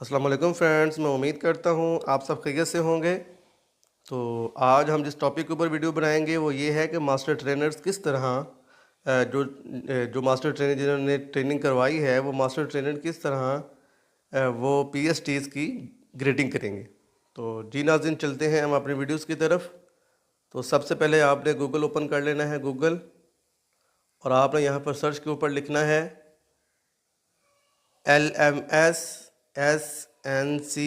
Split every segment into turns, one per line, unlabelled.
अस्सलाम वालेकुम फ्रेंड्स, मैं उम्मीद करता हूँ आप सब खैरियत से होंगे। तो आज हम जिस टॉपिक के ऊपर वीडियो बनाएंगे वो ये है कि मास्टर ट्रेनर्स किस तरह जो मास्टर ट्रेनर जिन्होंने ट्रेनिंग करवाई है वो मास्टर ट्रेनर किस तरह वो पीएसटीज़ की ग्रेडिंग करेंगे। तो जी नाज़रीन, चलते हैं हम अपनी वीडियोस की तरफ। तो सबसे पहले आपने गूगल ओपन कर लेना है, गूगल, और आपने यहाँ पर सर्च के ऊपर लिखना है LMS SNC।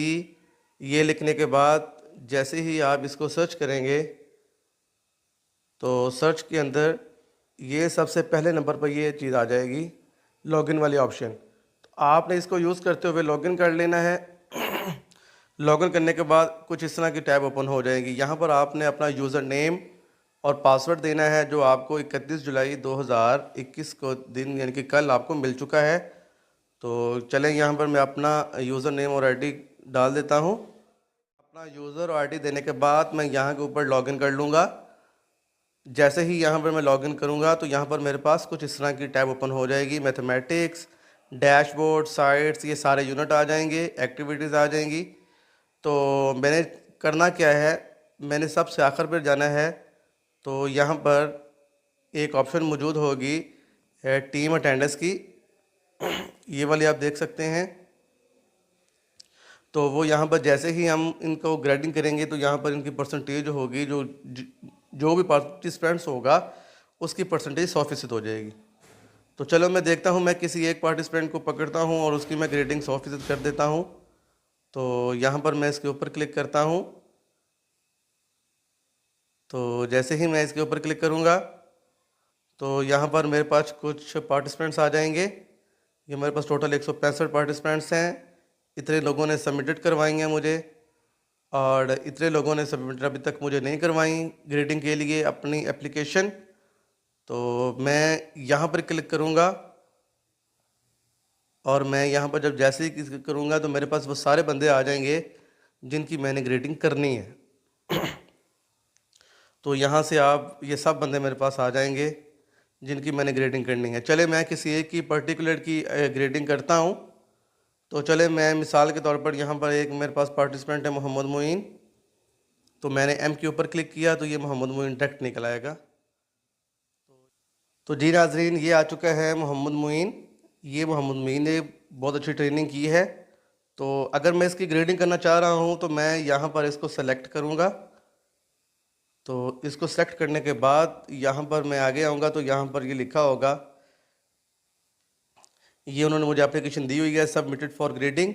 ये लिखने के बाद जैसे ही आप इसको सर्च करेंगे तो सर्च के अंदर ये सबसे पहले नंबर पर ये चीज़ आ जाएगी, लॉगिन वाली ऑप्शन। तो आपने इसको यूज़ करते हुए लॉगिन कर लेना है। लॉगिन करने के बाद कुछ इस तरह की टैब ओपन हो जाएगी। यहाँ पर आपने अपना यूज़र नेम और पासवर्ड देना है जो आपको 31 जुलाई 2021 को दिन यानी कि कल आपको मिल चुका है। तो चलें, यहाँ पर मैं अपना यूज़र नेम और आईडी डाल देता हूँ। अपना यूज़र और आईडी देने के बाद मैं यहाँ के ऊपर लॉगिन कर लूँगा। जैसे ही यहाँ पर मैं लॉगिन करूँगा तो यहाँ पर मेरे पास कुछ इस तरह की टैब ओपन हो जाएगी। मैथमेटिक्स, डैशबोर्ड, साइट्स, ये सारे यूनिट आ जाएंगे, एक्टिविटीज़ आ जाएंगी। तो मैंने करना क्या है, मैंने सबसे आखिर पर जाना है। तो यहाँ पर एक ऑप्शन मौजूद होगी टीम अटेंडेंस की, ये वाली आप देख सकते हैं। तो वो यहाँ पर जैसे ही हम इनको ग्रेडिंग करेंगे तो यहाँ पर इनकी परसेंटेज होगी, जो भी पार्टिसिपेंट्स होगा उसकी परसेंटेज 100% हो जाएगी। तो चलो मैं देखता हूँ, मैं किसी एक पार्टिसिपेंट को पकड़ता हूँ और उसकी मैं ग्रेडिंग 100% कर देता हूँ। तो यहाँ पर मैं इसके ऊपर क्लिक करता हूँ। तो जैसे ही मैं इसके ऊपर क्लिक करूँगा तो यहाँ पर मेरे पास कुछ पार्टिसिपेंट्स आ जाएंगे। ये मेरे पास टोटल 165 पार्टिसिपेंट्स हैं। इतने लोगों ने सबमिटेड करवाई हैं मुझे, और इतने लोगों ने सबमिट अभी तक मुझे नहीं करवाई ग्रेडिंग के लिए अपनी एप्लीकेशन। तो मैं यहाँ पर क्लिक करूँगा और मैं यहाँ पर जब जैसे ही क्लिक करूँगा तो मेरे पास वो सारे बंदे आ जाएंगे जिनकी मैंने ग्रेडिंग करनी है। तो यहाँ से आप ये सब बंदे मेरे पास आ जाएंगे जिनकी मैंने ग्रेडिंग करनी है। चले मैं किसी एक की पर्टिकुलर की ग्रेडिंग करता हूँ। तो चले मैं मिसाल के तौर पर यहाँ पर एक मेरे पास पार्टिसिपेंट है मोहम्मद मोइन। तो मैंने एम के ऊपर क्लिक किया तो ये मोहम्मद मोइन डायरेक्ट निकल आएगा। तो जी नाजरीन, ये आ चुका है मोहम्मद मोइन। ये मोहम्मद मोइन ने बहुत अच्छी ट्रेनिंग की है। तो अगर मैं इसकी ग्रेडिंग करना चाह रहा हूँ तो मैं यहाँ पर इसको सेलेक्ट करूँगा। तो इसको सेलेक्ट करने के बाद यहाँ पर मैं आगे आऊँगा तो यहाँ पर ये लिखा होगा, ये उन्होंने मुझे एप्लीकेशन दी हुई है सबमिटेड फॉर ग्रेडिंग।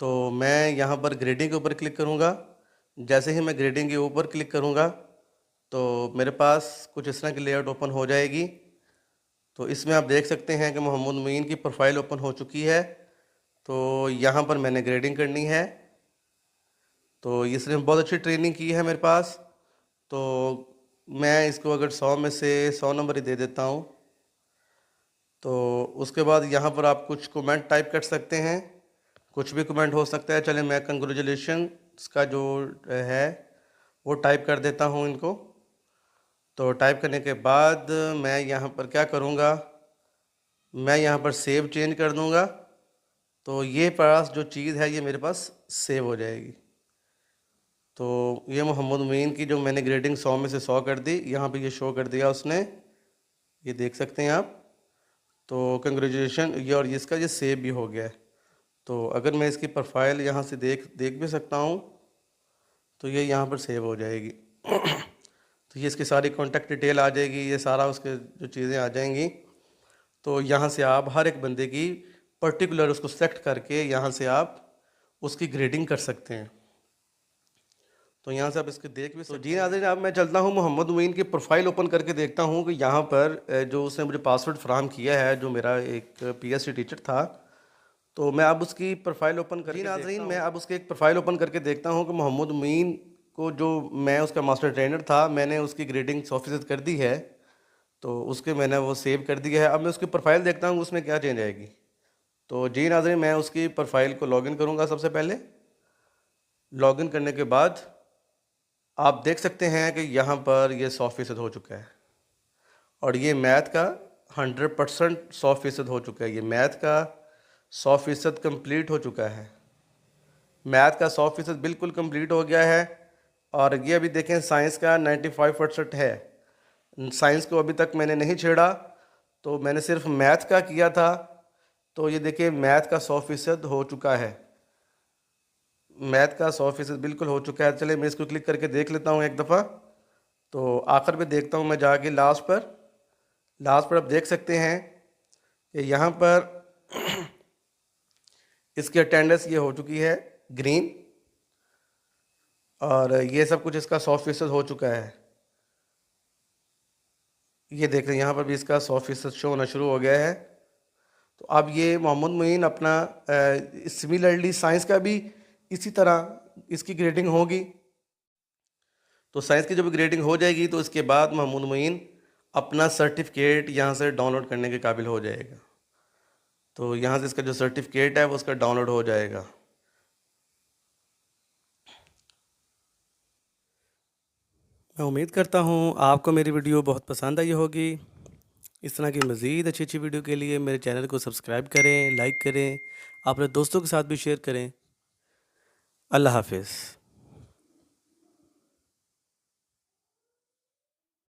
तो मैं यहाँ पर ग्रेडिंग के ऊपर क्लिक करूँगा। जैसे ही मैं ग्रेडिंग के ऊपर क्लिक करूँगा तो मेरे पास कुछ इस तरह की लेआउट ओपन हो जाएगी। तो इसमें आप देख सकते हैं कि मोहम्मद मोइन की प्रोफाइल ओपन हो चुकी है। तो यहाँ पर मैंने ग्रेडिंग करनी है। तो इसने बहुत अच्छी ट्रेनिंग की है मेरे पास। तो मैं इसको अगर 100 में से 100 नंबर ही दे देता हूँ। तो उसके बाद यहाँ पर आप कुछ कमेंट टाइप कर सकते हैं, कुछ भी कमेंट हो सकता है। चले मैं कंग्रेचुलेशंस का जो है वो टाइप कर देता हूँ इनको। तो टाइप करने के बाद मैं यहाँ पर क्या करूँगा, मैं यहाँ पर सेव चेंज कर दूँगा। तो ये पास जो चीज़ है ये मेरे पास सेव हो जाएगी। तो ये मोहम्मद मोइन की जो मैंने ग्रेडिंग 100 में से 100 कर दी, यहाँ पे ये शो कर दिया उसने, ये देख सकते हैं आप। तो कंग्रेचुलेशन, ये और इसका ये सेव भी हो गया है। तो अगर मैं इसकी प्रोफाइल यहाँ से देख भी सकता हूँ तो ये यहाँ पर सेव हो जाएगी। तो ये इसकी सारी कॉन्टैक्ट डिटेल आ जाएगी, ये सारा उसके जो चीज़ें आ जाएंगी। तो यहाँ से आप हर एक बंदे की पर्टिकुलर उसको सेलेक्ट करके यहाँ से आप उसकी ग्रेडिंग कर सकते हैं। तो यहाँ से आप इसके देख भी सकते हैं। जी नाज़रीन, अब मैं चलता हूँ मोहम्मद मोइन की प्रोफाइल ओपन करके देखता हूँ कि यहाँ पर जो उसने मुझे पासवर्ड फराहम किया है, जो मेरा एक पीएसटी टीचर था। तो मैं अब उसकी प्रोफाइल ओपन करके नाज़रीन मैं अब उसकी एक प्रोफाइल ओपन करके देखता हूँ कि मोहम्मद मोइन को, जो मैं उसका मास्टर ट्रेनर था, मैंने उसकी ग्रेडिंग 100% कर दी है। तो उसके मैंने वो सेव कर दिया है। अब मैं उसकी प्रोफाइल देखता हूँ उसमें क्या चेंज आएगी। तो जी नाज़रीन, मैं उसकी प्रोफाइल को लॉगिन करूँगा। सबसे पहले लॉगिन करने के बाद आप देख सकते हैं कि यहाँ पर ये 100% हो चुका है, और ये मैथ का 100% 100% हो चुका है। ये मैथ का 100% कंप्लीट हो चुका है। मैथ का 100% बिल्कुल कंप्लीट हो गया है। और ये अभी देखें साइंस का 95% है। साइंस को अभी तक मैंने नहीं छेड़ा, तो मैंने सिर्फ मैथ का किया था। तो ये देखिए मैथ का 100% हो चुका है। मैथ का 100% बिल्कुल हो चुका है। चलिए मैं इसको क्लिक करके देख लेता हूँ एक दफ़ा। तो आखिर में देखता हूँ मैं जाके लास्ट पर आप देख सकते हैं कि यहाँ पर इसकी अटेंडेंस ये हो चुकी है ग्रीन, और ये सब कुछ इसका 100% हो चुका है। ये देख रहे हैं यहाँ पर भी इसका 100% शो होना शुरू हो गया है। तो अब ये मोहम्मद मोइन अपना सिमिलरली साइंस का भी इसी तरह इसकी ग्रेडिंग होगी। तो साइंस की जब ग्रेडिंग हो जाएगी तो इसके बाद मोहम्मद मोइन अपना सर्टिफिकेट यहाँ से डाउनलोड करने के काबिल हो जाएगा। तो यहाँ से इसका जो सर्टिफिकेट है वो उसका डाउनलोड हो जाएगा। मैं उम्मीद करता हूँ आपको मेरी वीडियो बहुत पसंद आई होगी। इस तरह की मज़ीद अच्छी अच्छी वीडियो के लिए मेरे चैनल को सब्सक्राइब करें, लाइक करें, अपने दोस्तों के साथ भी शेयर करें। अल्लाह हाफिज़।